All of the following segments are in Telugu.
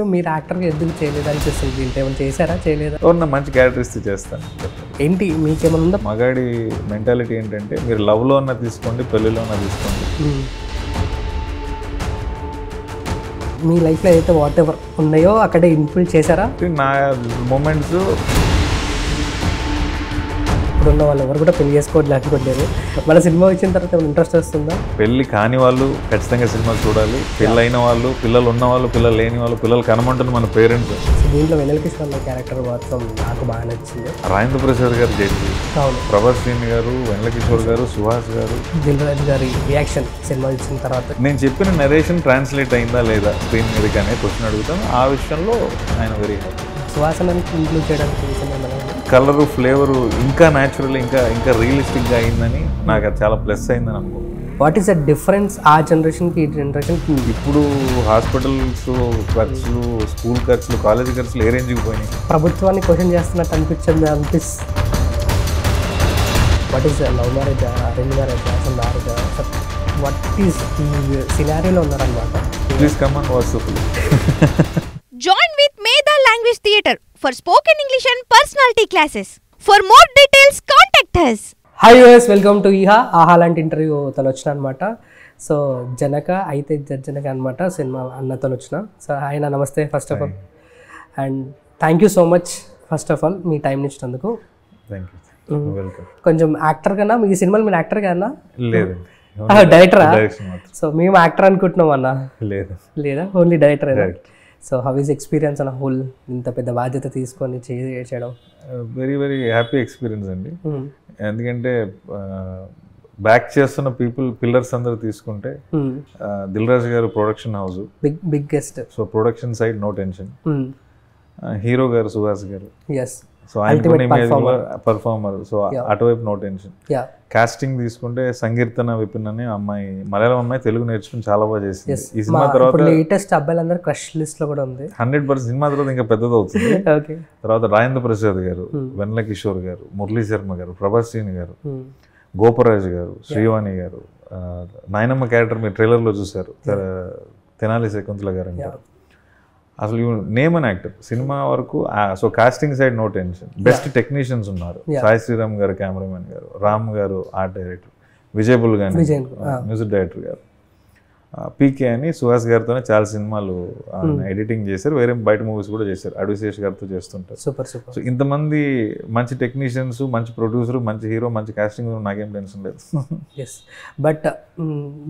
మీరు యాక్టర్‌గా ఎందుకు చేయలేదనిపిస్తుంది? దీంట్లో ఏమైనా చేశారా? చేయలేదా? ఎవరన్నా మంచి క్యారెక్టర్ ఇస్తే చేస్తాను. ఏంటి మీకేమైనా ఉందా? మగాడి మెంటాలిటీ ఏంటంటే మీరు లవ్లో అన్నా తీసుకోండి, పెళ్ళిలో అన్నా తీసుకోండి. మీ లైఫ్‌లో ఏదైతే వాట్ ఎవర్ ఉన్నాయో అక్కడే ఇన్ఫుల్ చేశారా? నా మూమెంట్స్ ఇప్పుడున్న వాళ్ళు ఎవరు కూడా పెళ్లి చేసుకోవట్లేదు అనుకోవట్లేదు. మన సినిమా వచ్చిన తర్వాత ఏమైనా ఇంట్రెస్ట్ వస్తుందా? పెళ్ళి కాని వాళ్ళు ఖచ్చితంగా సినిమా చూడాలి. పెళ్ళైన వాళ్ళు, పిల్లలు ఉన్న వాళ్ళు, పిల్లలు లేని వాళ్ళు, పిల్లలు కనమంటున్న మన పేరెంట్స్. దీంట్లో వెన్నెల కిషోర్ క్యారెక్టర్ మాత్రం నాకు బాగా నచ్చింది. రాజేంద్ర ప్రసాద్ గారు జడ్జి, అవును, ప్రభాస్ శ్రీని గారు, వెన్నెల కిషోర్ గారు, సుహాస్ గారు, దిల్ రాజు గారి రియాక్షన్ సినిమా ఇచ్చిన తర్వాత. నేను చెప్పిన నరేషన్ ట్రాన్స్లేట్ అయిందా లేదా స్క్రీన్ మీద కానీ క్వశ్చన్ అడుగుతాను. ఆ విషయంలో ఆయన వెరీ హ్యాపీ. సువాసనని ఇంక్లూడ్ చేయడానికి కలరు, ఫ్లేవరు ఇంకా న్యాచురల్, ఇంకా రియలిస్టిక్గా అయిందని నాకు అది చాలా ప్లస్ అయిందని అనుకుంటున్నాను. వాట్ ఈస్ ద డిఫరెన్స్ ఆ జనరేషన్కి ఈ జనరేషన్కి? ఇప్పుడు హాస్పిటల్స్ ఖర్చులు, స్కూల్ ఖర్చులు, కాలేజ్ ఖర్చులు ఏ రేంజ్కి పోయినాయి. ప్రభుత్వాన్ని క్వశ్చన్ చేస్తున్నట్టు అనిపించింది. What is love marriage, arrange marriage, అసలు మ్యారేజ్, వాట్ ఈస్ ఈ సినారియోలో ఉన్నారనమాట. Please come on what's Join with Medha Language Theatre for spoken English and personality classes. For more details, contact us. Hi US, welcome to ఆహా లాంటి ఇంటర్వ్యూ తను వచ్చిన అనమాట. సో జనక అయితే జనక అనమాట సినిమా అన్నతో వచ్చిన. సో ఆయన నమస్తే first of all, and thank you so much first of all మీ టైం ఇచ్చినందుకు. Thank you, welcome. కొంచెం యాక్టర్ కన్నా మీ సినిమాలు మీరు యాక్టర్ కన్నా లేదు, డైరెక్టరా? డైరెక్షన్ మాత్రం. సో మేము యాక్టర్ అనుకుంటున్నాం అన్న. లేదు, లేదా only director. So how is experience అన్న హోల్ ఇంత పెద్ద బాధ్యత తీసుకొని చేయడం? వెరీ వెరీ హ్యాపీ ఎక్స్పీరియన్స్ అండి. ఎందుకంటే బ్యాక్ చేస్తున్న పిల్లర్స్ అందరూ తీసుకుంటే దిల్ రాజు గారు production house, biggest. So production side no tension. Hero గారు సుహాస్ గారు, ఎస్, సో ఆయన పర్ఫార్మర్, సో అటువైపు నో టెన్షన్. కాస్టింగ్ తీసుకుంటే సంకీర్తన విపిన్ అనే అమ్మాయి, మలయాళం అమ్మాయి, తెలుగు నేర్చుకుని చాలా బాగా చేసింది. ఈ సినిమా తర్వాత లేటెస్ట్ అబ్బాయిలందరూ క్రష్ లిస్ట్ లో కూడా ఉంది. 100% సినిమా తర్వాత ఇంకా పెద్దది అవుతుంది. తర్వాత రాజేంద్ర ప్రసాద్ గారు, వెన్నెల కిషోర్ గారు, మురళీ శర్మ గారు, ప్రభాస్ శ్రీని గారు, గోపరాజు గారు, శ్రీవాణి గారు, నాయనమ్మ క్యారెక్టర్ మీరు ట్రైలర్లో చూశారు, తెనాలి శకుంతల గారు అంటారు. అసలు నేమ్ అన్ యాక్టర్ సినిమా వరకు. So casting side no tension. Best technicians ఉన్నారు. సాయి శ్రీరామ్ గారు కెమెరామెన్ గారు, రామ్ గారు ఆర్ట్ డైరెక్టర్, విజయబుల్ గారు మ్యూజిక్ డైరెక్టర్ గారు, పీకే అని సుహాస్ గారితోనే చాలా సినిమాలు ఎడిటింగ్ చేశారు. వేరే బయట మూవీస్ కూడా చేశారు, అడ్విశేష్ గారితో చేస్తుంటారు. Super super. సో ఇంతమంది మంచి టెక్నీషియన్స్, మంచి ప్రొడ్యూసర్, మంచి హీరో, మంచి కాస్టింగ్, నాకేం టెన్షన్ లేదు. ఎస్, బట్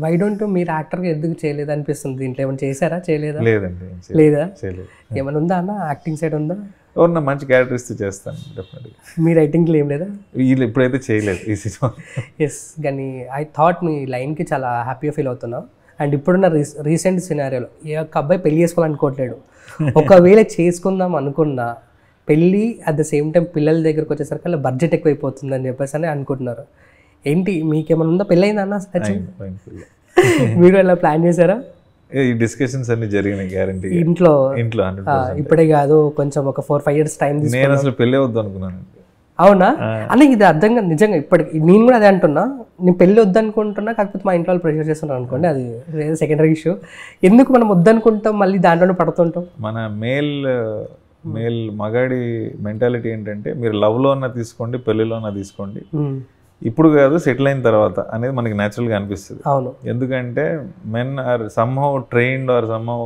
వై డోంట్ మీరు యాక్టర్గా ఎందుకు చేయలేదు అనిపిస్తుంది? దీంట్లో ఏమైనా చేశారా? చేయలేదా? లేదండి, లేదా? చేయలేదు. ఏమైనా ఉందా అన్న? యాక్టింగ్ సైడ్ ఉందా? ఎవరన్నా మంచి క్యారెక్టర్ ఇస్తే చేస్తాను డెఫినెట్గా. మీ రైటింగ్లో ఏం లేదా? వీళ్ళు ఇప్పుడైతే చేయలేదు ఈ సినిమా. ఎస్, కానీ ఐ థాట్ మీ లైన్కి చాలా హ్యాపీగా ఫీల్ అవుతున్నా. అండ్ ఇప్పుడున్న రీసెంట్ సినారియోలో ఏ ఒక్క అబ్బాయి పెళ్లి చేసుకోవాలనుకోవట్లేడు. ఒకవేళ చేసుకుందాం అనుకున్నా పెళ్ళి అట్ ద సేమ్ టైం పిల్లల దగ్గరకు వచ్చేసరికి అలా బడ్జెట్ ఎక్కువైపోతుంది అని చెప్పేసి అని అనుకుంటున్నారు. ఏంటి మీకేమైనా ఉందా? పెళ్ళయిందా అన్న? మీరు ఎలా ప్లాన్ చేశారా? ఈ డిస్కషన్స్ అన్ని జరిగినాయి గ్యారంటీ ఇంట్లో. ఇప్పుడే కాదు, కొంచెం ఒక 4-5 years టైం. నేను అసలు పెళ్ళే వద్దు అనుకున్నాను. అవునా అన్న? ఇది అర్థం కాదు నిజంగా. ఇప్పటికి నేను కూడా అదే అంటున్నా, నేను పెళ్ళి వద్దనుకుంటున్నా, కాకపోతే మా ఇంట్లో వాళ్ళు ప్రెషర్ చేస్తున్నారు అనుకోండి, అది సెకండరీ ఇష్యూ. ఎందుకు మనం వద్దనుకుంటాం, మళ్ళీ దాంట్లోనే పడుతుంటాం. మన మేల్ మగాడి మెంటాలిటీ ఏంటంటే మీరు లవ్లో అన్నా తీసుకోండి, పెళ్ళిలో అన్నా తీసుకోండి, ఇప్పుడు కాదు సెటిల్ అయిన తర్వాత అనేది మనకి న్యాచురల్గా అనిపిస్తుంది. అవును, ఎందుకంటే men are somehow trained are somehow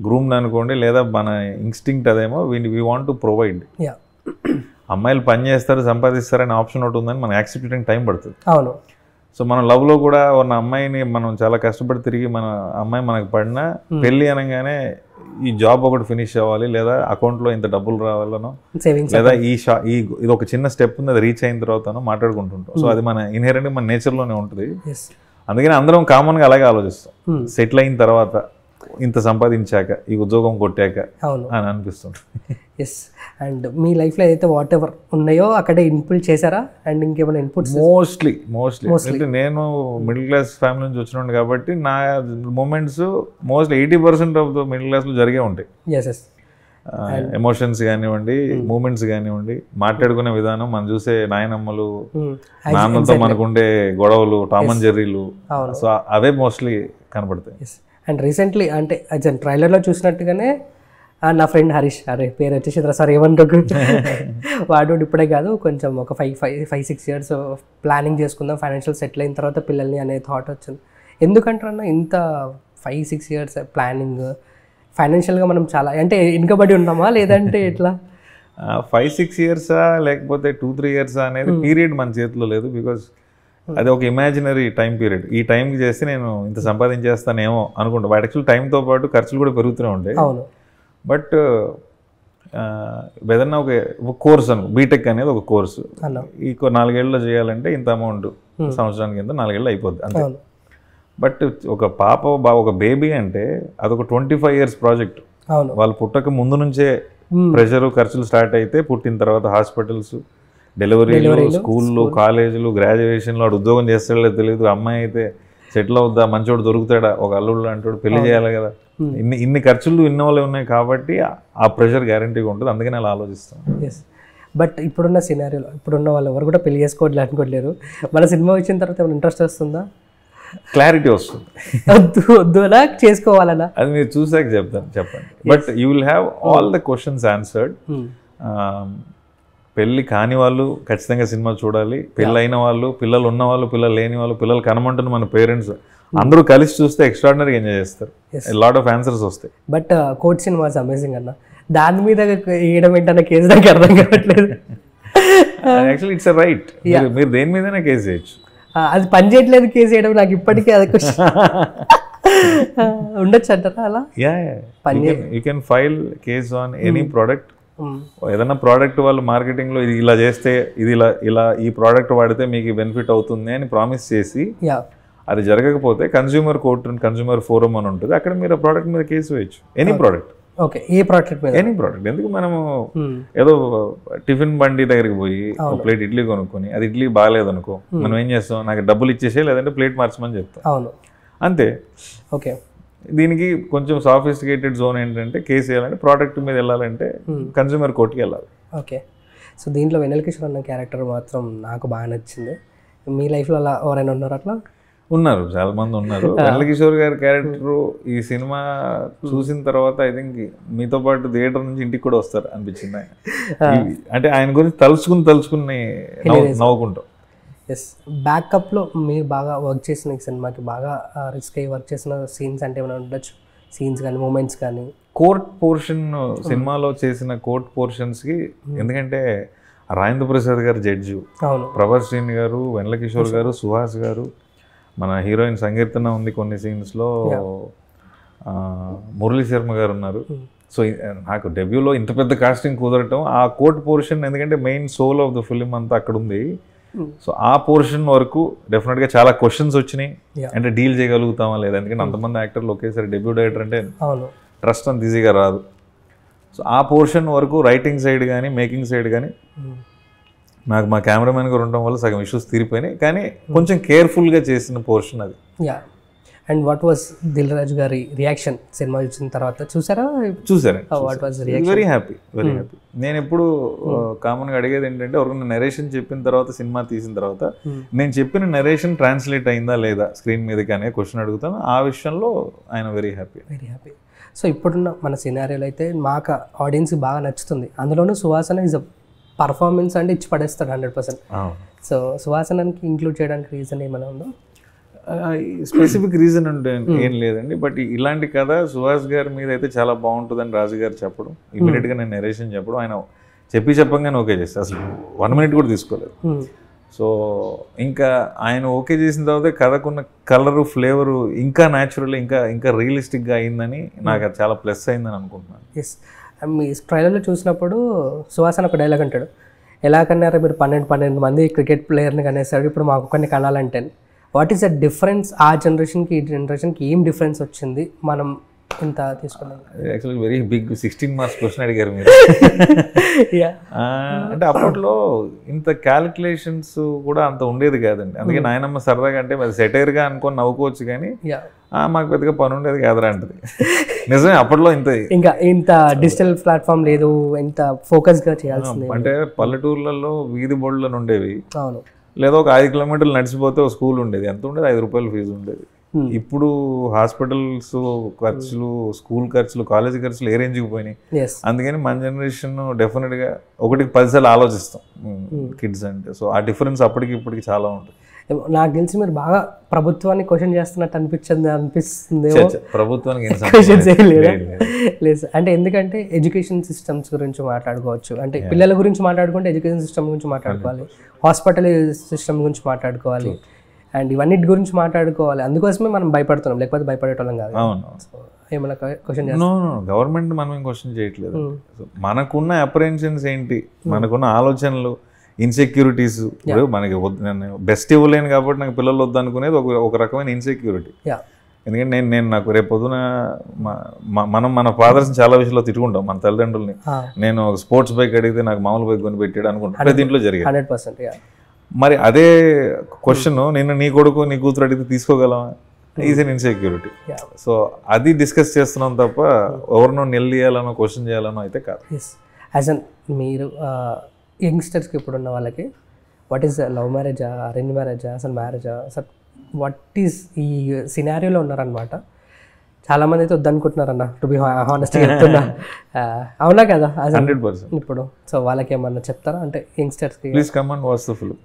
groomed అనుకోండి, లేదా మన ఇన్స్టింక్ట్ అదేమో వీ వాంట్ టు ప్రొవైడ్. అమ్మాయిలు పని చేస్తారు, సంపాదిస్తారనే ఆప్షన్ ఒకటి ఉందని మనం యాక్సెప్ట్ చేయడానికి టైం పడుతుంది. అవును. సో మన లవ్లో కూడా ఉన్న అమ్మాయిని మనం చాలా కష్టపడి తిరిగి మన అమ్మాయి మనకు పడినా, పెళ్ళి అనగానే ఈ జాబ్ ఒకటి ఫినిష్ అవ్వాలి, లేదా అకౌంట్లో ఇంత డబ్బులు రావాలనో, లేదా ఇది ఒక చిన్న స్టెప్ ఉంది, అది రీచ్ అయిన తర్వాతనో మాట్లాడుకుంటుంటాం. సో అది మన ఇన్హెరెంట్గా మన నేచర్లోనే ఉంటుంది. అందుకని అందరం కామన్గా అలాగే ఆలోచిస్తాం. సెటిల్ అయిన తర్వాత, ఇంత సంపాదించాక, ఈ ఉద్యోగం కొట్టాక అని అనిపిస్తుంది. ఎస్, అండ్ మీ లైఫ్లో ఏదైతే వాట్ ఎవర్ ఉన్నాయో అక్కడే ఇన్పుట్ చేశారా? అండ్ ఇంకేమైనా ఇన్పుట్స్? మోస్ట్లీ అంటే నేను మిడిల్ క్లాస్ ఫ్యామిలీ నుంచి వచ్చినాను కాబట్టి నా moments mostly 80% of the middle క్లాస్లో జరిగే ఉంటాయి. ఎమోషన్స్ కానివ్వండి, మూమెంట్స్ కానివ్వండి, మాట్లాడుకునే విధానం, మనం చూసే నాయనమ్మలు, నాన్నతో మనకుండే గొడవలు, టామ్ అండ్ జెర్రీలు, సో అవే మోస్ట్లీ కనబడతాయి. అండ్ రీసెంట్లీ అంటే ట్రైలర్లో చూసినట్టుగానే నా ఫ్రెండ్ హరీష్, అరే పేరు వచ్చేసి సార్ ఏమనుకోకు, వాడు ఇప్పుడే కాదు కొంచెం ఒక 5-6 years ప్లానింగ్ చేసుకుందాం, ఫైనాన్షియల్ సెటిల్ అయిన తర్వాత పిల్లల్ని అనే థాట్ వచ్చింది. ఎందుకంటారన్నా ఇంత 5-6 years ప్లానింగ్? ఫైనాన్షియల్గా మనం చాలా అంటే వెనుకబడి ఉన్నామా లేదంటే ఎట్లా? 5-6 years లేకపోతే 2-3 years అనేది పీరియడ్ మన చేతిలో లేదు. బికాజ్ అది ఒక ఇమాజినరీ టైం పీరియడ్. ఈ టైంకి చేస్తే నేను ఇంత సంపాదించేస్తానేమో అనుకుంటా. వాటి యాక్చువల్ టైంతో పాటు ఖర్చులు కూడా పెరుగుతూనే ఉంటాయి. అవును. బట్ ఏదన్నా ఒక కోర్స్ బీటెక్ అనేది ఒక కోర్సు, ఈ 4 ఏళ్ళలో చేయాలంటే ఇంత అమౌంట్, సంవత్సరానికి ఇంత 4 ఏళ్ళు అయిపోద్ది అంతే. బట్ ఒక ఒక బేబీ అంటే అదొక 25 years ప్రాజెక్ట్. వాళ్ళు పుట్టక ముందు నుంచే ప్రెషర్ ఖర్చులు స్టార్ట్ అయితే, పుట్టిన తర్వాత హాస్పిటల్స్, డెలివరీలు, స్కూళ్ళు, కాలేజీలు, గ్రాడ్యుయేషన్లో వాడు ఉద్యోగం చేస్తాడో తెలియదు, అమ్మాయి అయితే సెటిల్ అవుద్దా, మంచోడు దొరుకుతాడా, ఒక అల్లుళ్ళు అంటాడు, పెళ్లి చేయాలి కదా, ఇన్ని ఖర్చులు ఇన్నోళ్ళు ఉన్నాయి కాబట్టి ఆ ప్రెషర్ గ్యారంటీగా ఉంటుంది. అందుకని అలా ఆలోచిస్తాం. బట్ ఇప్పుడున్న సినారియోలో ఇప్పుడున్న వాళ్ళు ఎవరు కూడా పెళ్లి చేసుకోవట్లేదు అనుకోవట్లేరు. మన సినిమా వచ్చిన తర్వాత ఏమైనా ఇంట్రెస్ట్ వస్తుందా? క్లారిటీ వస్తుంది. వద్దునా చేసుకోవాలన్నా అది మీరు చూసాక చెప్పండి. But you will have all the questions answered. పెళ్ళి కాని వాళ్ళు ఖచ్చితంగా సినిమా చూడాలి. పెళ్ళైన వాళ్ళు, పిల్లలు ఉన్న వాళ్ళు, పిల్లలు లేని వాళ్ళు, పిల్లలు కనమంటున్న మన పేరెంట్స్ అందరూ కలిసి చూస్తే ఎక్స్ట్రాడినరీగా ఎంజాయ్ చేస్తారు. లాట్ ఆఫ్ ఆన్సర్స్ వస్తాయి. But court cinema was amazing అన్న. దాని మీద వేయడం ఏంటన్న కేసు నాకు అర్థం కావట్లేదు. Actually it's right. మీరు దేని మీదైనా కేసు చేయొచ్చు. అది పని చేయట్లేదు కేసు చేయడం, నాకు ఇప్పటికీ అది ఉండొచ్చు అంటారా అలా? You can file case on any product. ఏదైనా ప్రోడక్ట్ వాళ్ళు మార్కెటింగ్లో ఇది ఇలా చేస్తే, ఇది ఇలా ఈ ప్రోడక్ట్ వాడితే మీకు బెనిఫిట్ అవుతుంది అని ప్రామిస్ చేసి అది జరగకపోతే కన్స్యూమర్ కోర్ట్, కన్స్యూమర్ ఫోరం అని ఉంటుంది, అక్కడ మీరు ఆ ప్రోడక్ట్ మీద కేసు వేయచ్చు. Any product. ఓకే, ఏ ప్రోడక్ట్ మీద? Any product. ఎందుకు మనము ఏదో టిఫిన్ బండి దగ్గరికి పోయి ఒక ప్లేట్ ఇడ్లీ కొనుక్కొని అది ఇడ్లీ బాగాలేదు అనుకో, మనం ఏం చేస్తాం, నాకు డబ్బులు ఇచ్చేసే లేదంటే ప్లేట్ మార్చమని చెప్తాం. అవును, అంతే. ఓకే. దీనికి కొంచెం సాఫిస్టికేటెడ్ జోన్ ఏంటంటే కేసు వేయాలంటే ప్రోడక్ట్ మీద వెళ్ళాలంటే కన్స్యూమర్ కోర్టుకి వెళ్ళాలి. ఓకే. సో దీంట్లో వెన్నెల కిషోర్ అన్న క్యారెక్టర్ మాత్రం నాకు బాగా నచ్చింది. మీ లైఫ్లో అలా ఎవరైనా ఉన్నారు అట్లా? ఉన్నారు, చాలా మంది ఉన్నారు. వెన్నెల కిషోర్ గారి క్యారెక్టర్ ఈ సినిమా చూసిన తర్వాత ఐ థింక్ మీతో పాటు థియేటర్ నుంచి ఇంటికి కూడా వస్తారు అనిపించింది. అంటే ఆయన గురించి తలుచుకుని నవ్వుకుంటాం. ఎస్. బ్యాకప్లో మీరు బాగా వర్క్ చేసిన ఈ సినిమాకి బాగా రిస్క్ అయ్యి వర్క్ చేసిన సీన్స్ అంటే ఏమైనా ఉండొచ్చు? సీన్స్ కానీ మూమెంట్స్ కానీ? కోర్ట్ పోర్షన్ సినిమాలో చేసిన కోర్ట్ పోర్షన్స్కి, ఎందుకంటే రాజేంద్ర ప్రసాద్ గారు జడ్జి, ప్రభాస్ శ్రీని గారు, వెన్నెల కిషోర్ గారు, సుహాస్ గారు, మన హీరోయిన్ సంకీర్తన ఉంది కొన్ని సీన్స్లో, మురళీ శర్మ గారు ఉన్నారు. సో నాకు డెబ్యూలో ఇంత పెద్ద కాస్టింగ్ కుదరటం, ఆ కోర్ట్ పోర్షన్ ఎందుకంటే main soul of the film అంతా అక్కడ ఉంది. సో ఆ పోర్షన్ వరకు డెఫినెట్గా చాలా క్వశ్చన్స్ వచ్చినాయి. అంటే డీల్ చేయగలుగుతామా లేదా, ఎందుకంటే అంతమంది యాక్టర్లు ఒకేసారి డెబ్యూ డైరెక్టర్ అంటే ట్రస్ట్ అంత ఈజీగా రాదు. సో ఆ పోర్షన్ వరకు రైటింగ్ సైడ్ కానీ మేకింగ్ సైడ్ కానీ నాకు మా కెమెరామెన్ గారు ఉండడం వల్ల సగం ఇష్యూస్ తీరిపోయినాయి. కానీ కొంచెం కేర్ఫుల్గా చేసిన పోర్షన్ అది. And what was Dil Raju గారి రియాక్షన్ సినిమా చూసిన తర్వాత? చూసారండి. What was reaction? Very happy. నేను ఎప్పుడు కామన్గా అడిగేది ఏంటంటే, ఎవరైనా నెరేషన్ చెప్పిన తర్వాత, సినిమా తీసిన తర్వాత నేను చెప్పిన నెరేషన్ ట్రాన్స్లేట్ అయిందా లేదా స్క్రీన్ మీదకి అనే క్వశ్చన్ అడుగుతాను. ఆ విషయంలో ఆయన వెరీ హ్యాపీ. సో ఇప్పుడున్న మన సినారియోలో అయితే మాకు ఆడియన్స్కి బాగా నచ్చుతుంది. అందులోనూ సుహాసన ఇస్ అ పర్ఫార్మెన్స్ అంటే ఇచ్చి పడేస్తాడు 100%. సో సుహాసనానికి ఇంక్లూడ్ చేయడానికి రీజన్ ఏమైనా ఉందో? స్పెసిఫిక్ రీజన్ అంటే ఏం లేదండి. బట్ ఇలాంటి కథ సుహాస్ గారి మీద అయితే చాలా బాగుంటుందని రాజు గారు చెప్పడం, ఇమీడియట్గా నేను నెరేషన్ చెప్పడం, ఆయన చెప్పంగానే ఓకే చేస్తే అసలు 1 minute కూడా తీసుకోలేదు. సో ఇంకా ఆయన ఓకే చేసిన తర్వాత కథకున్న కలరు, ఫ్లేవరు ఇంకా న్యాచురల్, ఇంకా రియలిస్టిక్గా అయిందని నాకు అది చాలా ప్లస్ అయిందని అనుకుంటున్నాను. ఎస్. మీ ట్రైలర్లో చూసినప్పుడు సుహాసన్ ఒక డైలాగ్ అంటాడు, ఎలా కన్నారా మీరు 12 మంది క్రికెట్ ప్లేయర్ని కనేసాడు, ఇప్పుడు మాకు కొన్ని కనాలంటే. What is the difference? ఆ జనరేషన్కి ఈ జనరేషన్కి ఏం డిఫరెన్స్ వచ్చింది మనం ఇంత తీసుకున్నాం? Actually very big 16 marks question అడిగారు మీరు. అంటే అప్పట్లో ఇంత క్యాలిక్యులేషన్స్ కూడా అంత ఉండేది కాదండి. అందుకే నాయనమ్మ సరదాగా అంటే మరి సెటైర్గా అనుకొని నవ్వుకోవచ్చు, కానీ మాకు పెద్దగా పని ఉండేది కాదురా అంటది. నిజమే, అప్పట్లో ఇంత డిజిటల్ ప్లాట్ఫామ్ లేదు, ఇంత ఫోకస్గా చేయాల్సింది. అంటే పల్లెటూర్లలో వీధి బోర్డులను ఉండేవి, లేదా ఒక 5 kilometers నడిచిపోతే ఒక స్కూల్ ఉండేది. ఎంత ఉండేది? 5 రూపాయలు ఫీజు ఉండేది. ఇప్పుడు హాస్పిటల్స్ ఖర్చులు, స్కూల్ ఖర్చులు, కాలేజ్ ఖర్చులు ఏ రేంజ్కి పోయినాయి. అందుకని మన జనరేషన్ డెఫినెట్గా 10 సార్లు ఆలోచిస్తాం కిడ్స్ అంటే. సో ఆ డిఫరెన్స్ అప్పటికి ఇప్పటికి చాలా ఉంటుంది. నాకు తెలిసి మీరు బాగా ప్రభుత్వాన్ని క్వశ్చన్ చేస్తున్నట్టు అనిపిస్తుంది. ప్రభుత్వానికి లేదు అంటే ఎందుకంటే ఎడ్యుకేషన్ సిస్టమ్స్ గురించి మాట్లాడుకోవచ్చు, అంటే పిల్లల గురించి మాట్లాడుకుంటే ఎడ్యుకేషన్ సిస్టమ్ గురించి మాట్లాడుకోవాలి, హాస్పిటల్ సిస్టమ్ గురించి మాట్లాడుకోవాలి, అండ్ ఇవన్నిటి గురించి మాట్లాడుకోవాలి. అందుకోసమే మనం భయపడుతున్నాం, లేకపోతే భయపడేటోళ్ళం కాదు. ఏమైనా క్వశ్చన్ గవర్నమెంట్ మనం ఏం క్వశ్చన్ చేయట్లేదు. మనకున్న అప్రహెన్షన్స్ ఏంటి, మనకున్న ఆలోచనలు, ఇన్సెక్యూరిటీస్. ఇప్పుడు మనకి నేను బెస్ట్ ఇవ్వలేను కాబట్టి నాకు పిల్లలు వద్దు అనుకునేది ఒక రకమైన ఇన్సెక్యూరిటీ. ఎందుకంటే నాకు రేపు పొద్దున మన ఫాదర్స్ని చాలా విషయాల్లో తిట్టుకుంటాం, మన తల్లిదండ్రులని. నేను ఒక స్పోర్ట్స్ బైక్ అడిగితే నాకు మామూలు బైక్ కొని పెట్టాడు అనుకుంటా, ప్రతి ఇంట్లో జరిగింది. 100%. మరి అదే క్వశ్చన్ నేను నీ కొడుకు నీ కూతురు అడిగితే తీసుకోగలమా? Is an insecurity. సో అది డిస్కస్ చేస్తున్నాం తప్ప ఎవరినో నిలదీయాలనో క్వశ్చన్ చేయాలనో అయితే కాదు. యాజ్ అన్ మీరు యంగ్స్టర్స్కి ఇప్పుడున్న వాళ్ళకి వాట్ ఈస్ లవ్ మ్యారేజా, అరేంజ్ మ్యారేజా, అసలు మ్యారేజా, అసలు వాట్ ఈస్ ఈ సినారియోలో ఉన్నారనమాట. చాలామంది అయితే వద్దనుకుంటున్నారన్న, టు బి హానెస్ట్గా చెప్తున్నా. అవునా కదా 100%. ఇప్పుడు సో వాళ్ళకి ఏమన్నా చెప్తారా అంటే యంగ్స్టర్స్కి? Please come and watch the film.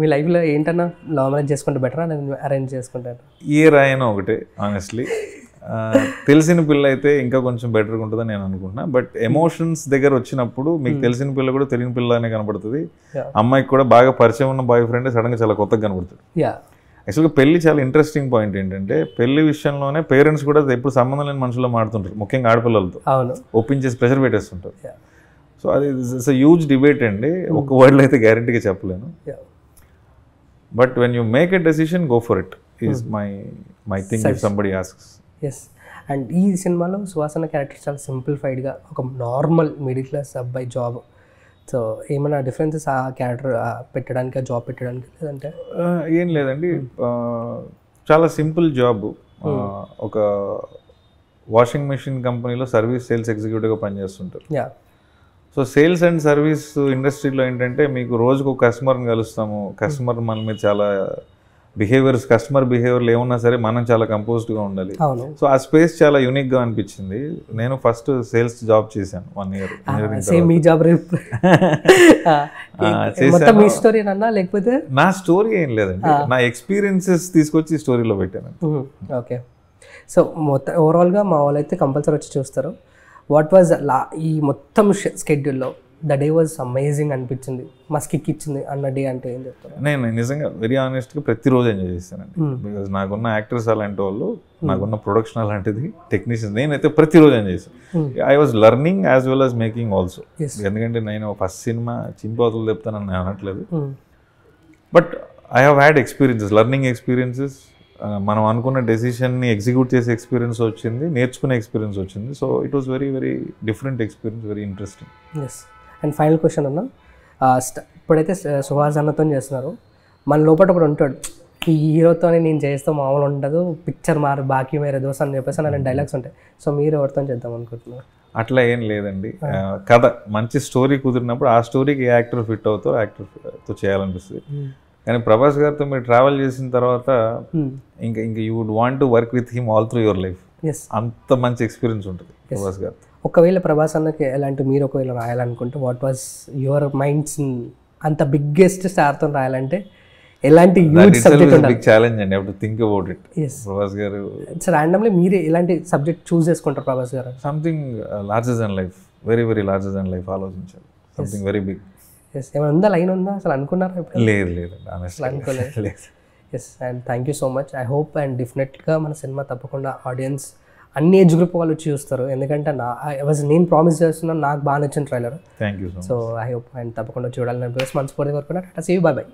మీ లైఫ్లో ఏంటన్నా, లవ్ మ్యారేజ్ చేసుకుంటే బెటరా నేను అరేంజ్ చేసుకుంటాను? ఏ రాయనో ఒకటే ఆనెస్ట్లీ. తెలిసిన పిల్ల అయితే ఇంకా కొంచెం బెటర్గా ఉంటుందని నేను అనుకుంటున్నా. బట్ ఎమోషన్స్ దగ్గర వచ్చినప్పుడు మీకు తెలిసిన పిల్ల కూడా తెలియని పిల్లనే కనబడుతుంది. అమ్మాయికి కూడా బాగా పరిచయం ఉన్న బాయ్ ఫ్రెండ్ సడన్గా చాలా కొత్తగా కనబడుతుంది. యాక్చువల్గా పెళ్లి చాలా ఇంట్రెస్టింగ్ పాయింట్ ఏంటంటే, పెళ్లి విషయంలోనే పేరెంట్స్ కూడా ఎప్పుడు సంబంధం లేని మనుషుల్లో మాడుతుంటారు, ముఖ్యంగా ఆడపిల్లలతో ఒప్పించేసి ప్రెషర్ పెట్టేస్తుంటారు. సో అది ఇట్స్ అ హ్యూజ్ డిబేట్ అండి. ఒక వర్డ్లో అయితే గ్యారంటీగా చెప్పలేను. But when you make a decision, go for it is my thing if somebody asks. Yes. And ఈ సినిమాలో సుహాసన క్యారెక్టర్ చాలా సింప్లిఫైడ్గా ఒక నార్మల్ మిడిల్ క్లాస్ అబ్బాయి జాబ్. సో ఏమైనా డిఫరెన్సెస్ ఆ క్యారెక్టర్ పెట్టడానికి, ఆ జాబ్ పెట్టడానికి? లేదంటే ఏం లేదండి, చాలా సింపుల్ జాబ్. ఒక వాషింగ్ మెషిన్ కంపెనీలో service sales ఎగ్జిక్యూటివ్గా పనిచేస్తుంటారు. So sales and service ఇండస్ట్రీలో ఏంటంటే మీకు రోజుకు ఒక కస్టమర్ని కలుస్తాము. కస్టమర్ మన మీద చాలా బిహేవియర్స్, కస్టమర్ బిహేవియర్లు ఏమన్నా సరే మనం చాలా కంపోజ్డ్గా ఉండాలి. సో ఆ స్పేస్ చాలా యూనిక్గా అనిపించింది. నేను ఫస్ట్ సేల్స్ జాబ్ చేశాను 1 year. లేకపోతే నా స్టోరీ ఏం లేదండి, నా ఎక్స్పీరియన్సెస్ తీసుకొచ్చి స్టోరీలో పెట్టాను. ఓకే. సో మొత్తం ఓవరాల్గా మా వాళ్ళు అయితే కంపల్సరీ వచ్చి చూస్తారు. వాట్ వాజ్ ఈ మొత్తం స్కెడ్యూల్లో ద డే వాజ్ అమేజింగ్ అనిపించింది, మస్త్ కిక్ ఇచ్చింది అన్న డే అంటే ఏం చెప్తారు? నేను నిజంగా వెరీ ఆనెస్ట్గా ప్రతిరోజు ఎంజాయ్ చేస్తానండి. బికాజ్ నాకున్న యాక్టర్స్ అలాంటి వాళ్ళు, నాకున్న ప్రొడక్షన్ అలాంటిది, టెక్నీషియన్స్, నేనైతే ప్రతిరోజు ఎంజాయ్ చేస్తాను. I was learning as well as making also. ఎందుకంటే నేను ఫస్ట్ సినిమా చింపోతలు చెప్తానని నేను అనట్లేదు. But I have had experiences, learning experiences. మనం అనుకున్న డెసిషన్ని ఎగ్జిక్యూట్ చేసే ఎక్స్పీరియన్స్ వచ్చింది, నేర్చుకునే ఎక్స్పీరియన్స్ వచ్చింది. So it was very very different experience, very interesting. Yes. And final question అన్న, ఇప్పుడైతే సుహాస్ అన్నతో చేస్తున్నారు, మన లోపల ఒకటి ఉంటాడు, ఈ హీరోతో నేను చేస్తే మామూలు ఉండదు, పిక్చర్ మారు బాకీ మేరే దోస్ అని చెప్పేసి అలాంటి డైలాగ్స్ ఉంటాయి. సో మీరు ఎవరితో చేద్దాం అనుకుంటున్నారు? అట్లా ఏం లేదండి. కథ మంచి స్టోరీ కుదిరినప్పుడు ఆ స్టోరీకి ఏ యాక్టర్ ఫిట్ అవుతో యాక్టర్తో చేయాలనిపిస్తుంది. కానీ ప్రభాస్ గారితో మీరు ట్రావెల్ చేసిన తర్వాత ఇంకా you would want to work with him all through your life. అంత మంచి ఎక్స్పీరియన్స్ ఉంటుంది ప్రభాస్ గారు. ఒకవేళ ప్రభాస్ అన్నకి ఎలాంటి మీరు ఒకవేళ రాయాలనుకుంటే వాట్ వాజ్ యువర్ మైండ్స్, అంత బిగ్గెస్ట్ స్టార్తో రాయాలంటే ఎలాంటి బిగ్ ఛాలెంజ్ అండి, have to think about it. Prabhas garu randomly మీరు ఎలాంటి సబ్జెక్ట్ చూస్ చేసుకుంటారు Prabhas garu? Something larger than life, very very larger than life ఆలోచించాలి, సంథింగ్ వెరీ బిగ్. ఏమైనా ఉందా, లైన్ ఉందా అసలు అనుకున్నారా? లేదు అనుకోలేదు. Yes. And thank you so much. I hope and డెఫినెట్గా మన సినిమా తప్పకుండా ఆడియన్స్ అన్ని ఏజ్ గ్రూప్ వాళ్ళు వచ్చి చూస్తారు. ఎందుకంటే నేను ప్రామిస్ చేస్తున్నాను, నాకు బాగా నచ్చిన trailer. Thank you. So I hope and తప్పకుండా చూడాలని మనస్ఫూర్తిగా కోరుకున్నా. Tata, see you, bye by.